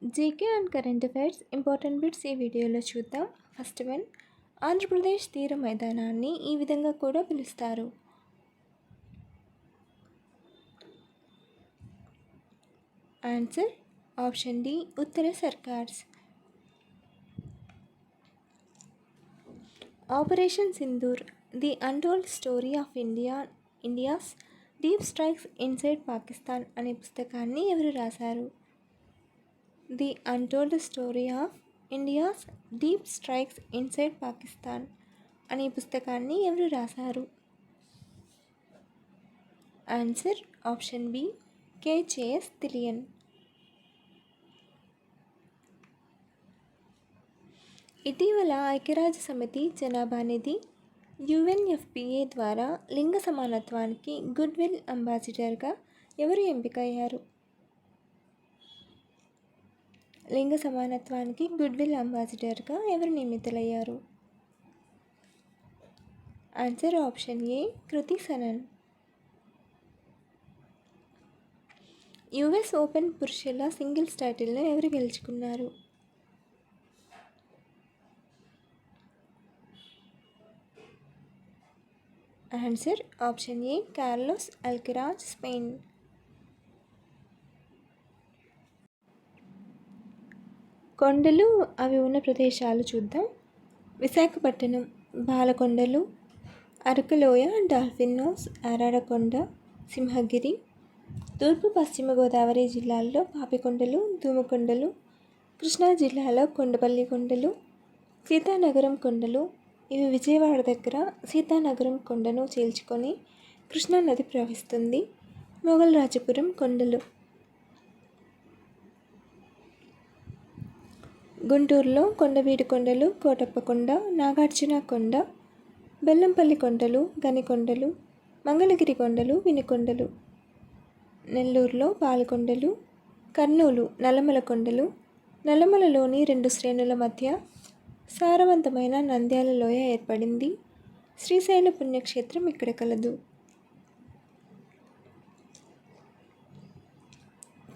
GK and current affairs important bits ఈ వీడియోలో చూద్దాం. ఫస్ట్ వన్, ఆంధ్రప్రదేశ్ తీర మైదానాన్ని ఈ విధంగా కూడా పిలుస్తారు. ఆన్సర్ ఆప్షన్ డి, ఉత్తర సర్కార్స్. Operation Sindoor, the untold story of India's deep strikes inside Pakistan అనే పుస్తకాన్ని ఎవరు రాశారు? The untold story of India's deep strikes inside Pakistan అనే పుస్తకాన్ని ఎవరు రాశారు? Answer option B, KJS Dhillon. ఇటీవల ఐక్యరాజ్య సమితి జనాభా నిధి యుఎన్ఎఫ్పిఏ ద్వారా లింగ సమానత్వానికి గుడ్ విల్ అంబాసిడర్గా ఎవరు ఎంపికయ్యారు? లింగ సమానత్వానికి గుడ్ విల్ అంబాసిడర్గా ఎవరు నియమితులయ్యారు? Answer option A, Kriti Sanon. US open పురుషుల సింగిల్స్ టైటిల్ను ఎవరు గెలుచుకున్నారు? Answer option A, Carlos Alcaraz, Spain. కొండలు, అవి ఉన్న ప్రదేశాలు చూద్దాం. విశాఖపట్నం బాలకొండలు, అరకులోయ, డాల్ఫిన్ నోస్, ఆరాడకొండ, సింహగిరి. తూర్పు పశ్చిమ గోదావరి జిల్లాల్లో పాపికొండలు, ధూమకొండలు. కృష్ణా జిల్లాలో కొండపల్లి కొండలు, సీతానగరం కొండలు. ఇవి విజయవాడ దగ్గర సీతానగరం కొండను చీల్చుకొని కృష్ణా నది ప్రవహిస్తుంది. మొగల్రాజపురం కొండలు. గుంటూరులో కొండవీడు కొండలు, కోటప్ప కొండ, నాగార్జున కొండ. బెల్లంపల్లి కొండలు, గనికొండలు, మంగళగిరి కొండలు, వినుకొండలు. నెల్లూరులో పాలకొండలు. కర్నూలు నల్లమల కొండలు. నల్లమలలోని రెండు శ్రేణుల మధ్య సారవంతమైన నంద్యాల లోయ ఏర్పడింది. శ్రీశైల పుణ్యక్షేత్రం ఇక్కడ కలదు.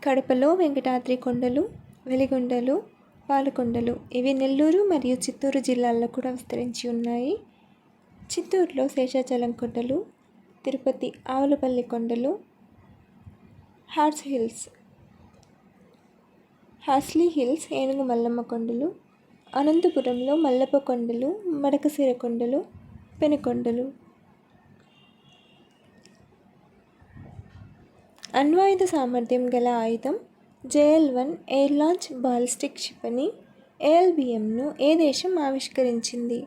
కడపలో వెంకటాద్రి కొండలు, వెలిగొండలు, పాలకొండలు. ఇవి నెల్లూరు మరియు చిత్తూరు జిల్లాల్లో కూడా విస్తరించి ఉన్నాయి. చిత్తూరులో శేషాచలం కొండలు, తిరుపతి ఆవులపల్లి కొండలు, హార్స్లీ హిల్స్ ఏనుగు మల్లమ్మ కొండలు. అనంతపురంలో మల్లప్ప కొండలు, మడకశిర కొండలు, పెనుకొండలు. అణ్వాయుధ సామర్థ్యం గల ఆయుధం JL-1 ఎయిర్ లాంచ్ బాలిస్టిక్ క్షిపణి ALBMను ఏ దేశం ఆవిష్కరించింది?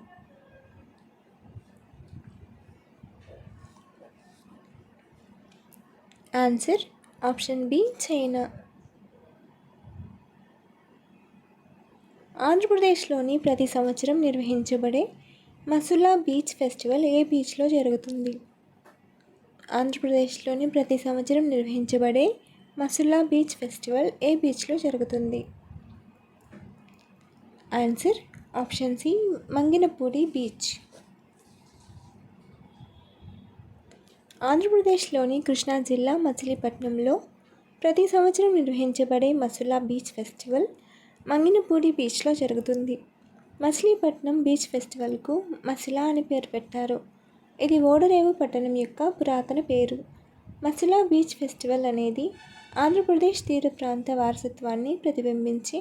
Answer option B, China. ఆంధ్రప్రదేశ్లోని ప్రతి సంవత్సరం నిర్వహించబడే మసులా బీచ్ ఫెస్టివల్ ఏ బీచ్లో జరుగుతుంది? ఆంధ్రప్రదేశ్లోని ప్రతి సంవత్సరం నిర్వహించబడే మసులా బీచ్ ఫెస్టివల్ ఏ బీచ్లో జరుగుతుంది? Answer option C, Manginapudi beach. ఆంధ్రప్రదేశ్లోని కృష్ణా జిల్లా మచిలీపట్నంలో ప్రతి సంవత్సరం నిర్వహించబడే మసులా బీచ్ ఫెస్టివల్ మంగినపూడి బీచ్లో జరుగుతుంది. మచిలీపట్నం బీచ్ ఫెస్టివల్కు మసిలా అని పేరు పెట్టారు. ఇది ఓడరేవు పట్టణం యొక్క పురాతన పేరు. మసిలా బీచ్ ఫెస్టివల్ అనేది ఆంధ్రప్రదేశ్ తీర ప్రాంత వారసత్వాన్ని ప్రతిబింబించే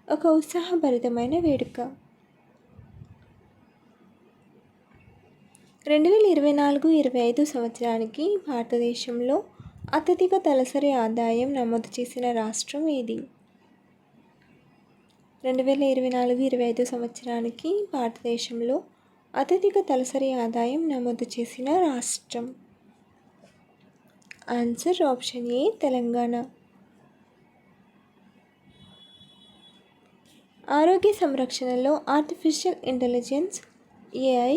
ఒక ఉత్సాహభరితమైన వేడుక. 2024-25 సంవత్సరానికి భారతదేశంలో అత్యధిక తలసరి ఆదాయం నమోదు చేసిన రాష్ట్రం ఏది? 2024-25 సంవత్సరానికి భారతదేశంలో అత్యధిక తలసరి ఆదాయం నమోదు చేసిన రాష్ట్రం. ఆన్సర్ ఆప్షన్ ఏ, తెలంగాణ. ఆరోగ్య సంరక్షణలో ఆర్టిఫిషియల్ ఇంటెలిజెన్స్ AI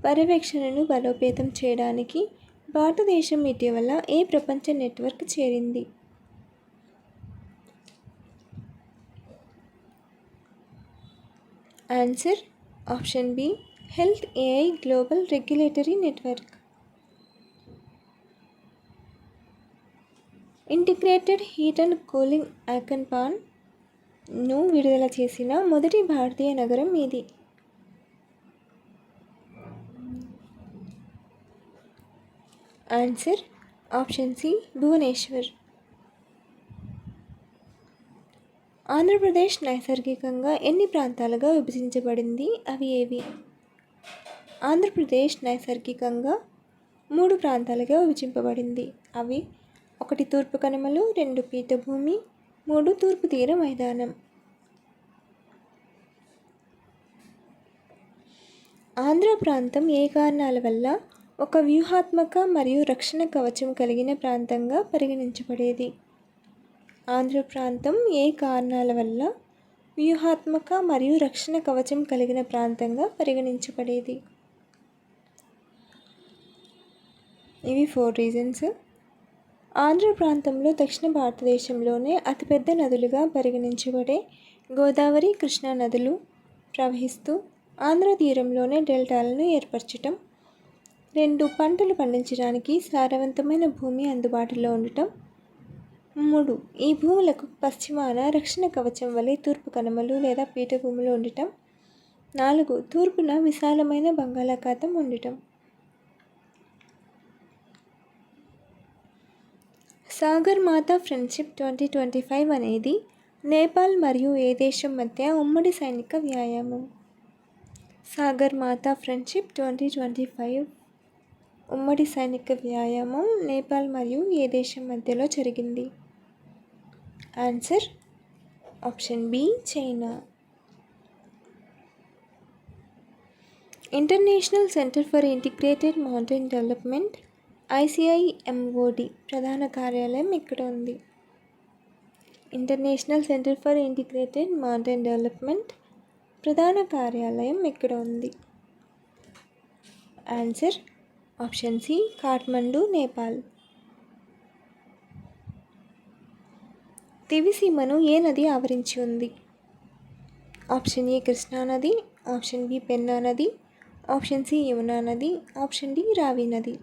పర్యవేక్షణను బలోపేతం చేయడానికి భారతదేశం ఇటీవల ఏ ప్రపంచ నెట్వర్క్ చేరింది? Answer option B, health AI global regulatory network. Integrated heat and cooling action plan ను విడుదల చేసిన మొదటి భారతీయ నగరం ఏది? Answer option C Bhubaneswar. Andhra Pradesh నైసర్గికంగా ఎన్ని ప్రాంతాలుగా విభజించబడింది? అవి ఏవి? ఆంధ్రప్రదేశ్ నైసర్గికంగా 3 ప్రాంతాలుగా విభజింపబడింది. అవి 1 తూర్పు కనుమలు, 2 పీఠభూమి, 3 తూర్పు తీర మైదానం. ఆంధ్ర ప్రాంతం ఏ కారణాల వల్ల ఒక వ్యూహాత్మక మరియు రక్షణ కవచం కలిగిన ప్రాంతంగా పరిగణించబడేది? ఆంధ్ర ప్రాంతం ఏ కారణాల వల్ల వ్యూహాత్మక మరియు రక్షణ కవచం కలిగిన ప్రాంతంగా పరిగణించబడేది? ఇవి 4 రీజన్స్. ఆంధ్ర ప్రాంతంలో దక్షిణ భారతదేశంలోనే అతిపెద్ద నదులుగా పరిగణించబడే గోదావరి, కృష్ణా నదులు ప్రవహిస్తూ ఆంధ్ర తీరంలోనే డెల్టాలను ఏర్పరచటం, 2 పంటలు పండించడానికి సారవంతమైన భూమి అందుబాటులో ఉండటం, 3 ఈ భూములకు పశ్చిమాన రక్షణ కవచం వలె తూర్పు కనుమలు లేదా పీఠభూములు ఉండటం, 4 తూర్పున విశాలమైన బంగాళాఖాతం ఉండటం. సాగర్ మాతా ఫ్రెండ్షిప్ 2025 అనేది నేపాల్ మరియు ఏ దేశం మధ్య ఉమ్మడి సైనిక వ్యాయామం? సాగర్ మాతా ఫ్రెండ్షిప్ 2025 ఉమ్మడి సైనిక వ్యాయామం నేపాల్ మరియు ఏ దేశం మధ్యలో జరిగింది? Answer option B China. International centre for integrated mountain development ICIMOD ప్రధాన కార్యాలయం ఎక్కడ ఉంది? International centre for integrated mountain development ప్రధాన కార్యాలయం ఎక్కడ ఉంది? Answer option C Kathmandu, Nepal. దివిసీమను ఏ నది ఆవరించి ఉంది? ఆప్షన్ ఏ కృష్ణా నది, ఆప్షన్ బి పెన్నా నది, ఆప్షన్ సి యమునా నది, ఆప్షన్ డి రావి నది.